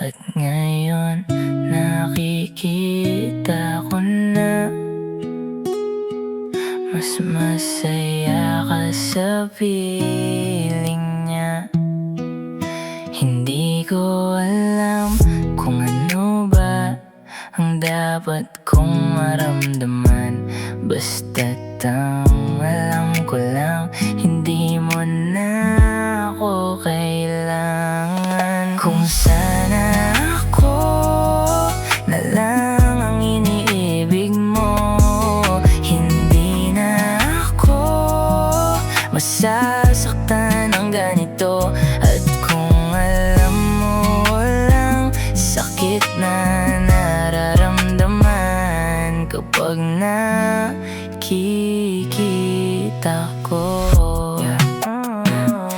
At ngayon nakikita ko na mas masaya ka sa piling niya. Hindi ko alam kung ano ba ang dapat kong maramdaman. Basta't ang alam ko lang, hindi mo na ako kailangan. Kung sana ako na lang ang iniibig mo, hindi na ako masasaktan ng ganito. At kung alam mo walang sakit na nararamdaman kapag nakikita ko,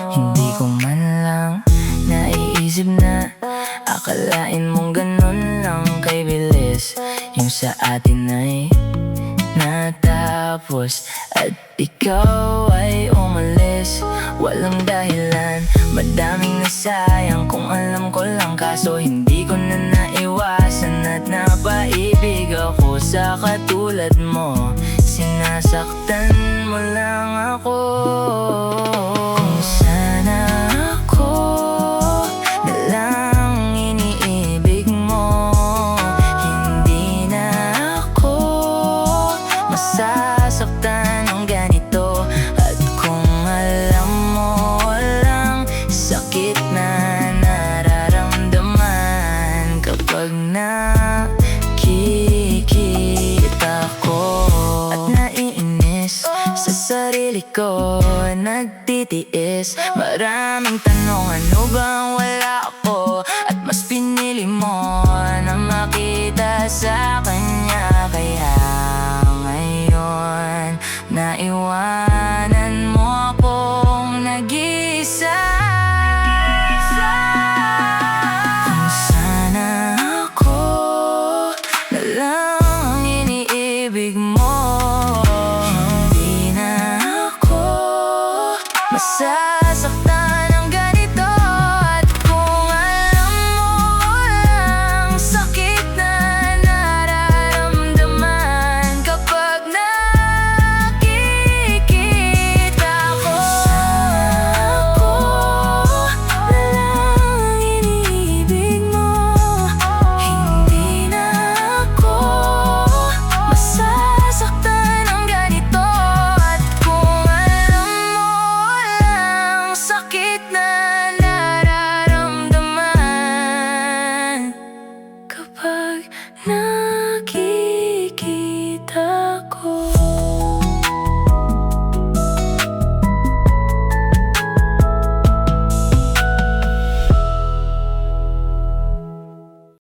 hindi ko man lang naiisip na akalain mong ganun lang kay bilis yung sa atin ay natapos. At ikaw ay umalis, walang dahilan, madaming nasayang kung alam ko lang. Kaso hindi ko na naiwasan at napaibig ako sa katulad mo. Sinasaktan mo lang ako. Kung sana ako na lang iniibig mo, hindi na ako masasaktan ng ganito. At kung alam mo walang sakit na nararamdaman kapag nakikita ko. At naiinis sa sarili ko, nagtitiis, maraming tanong, ano bang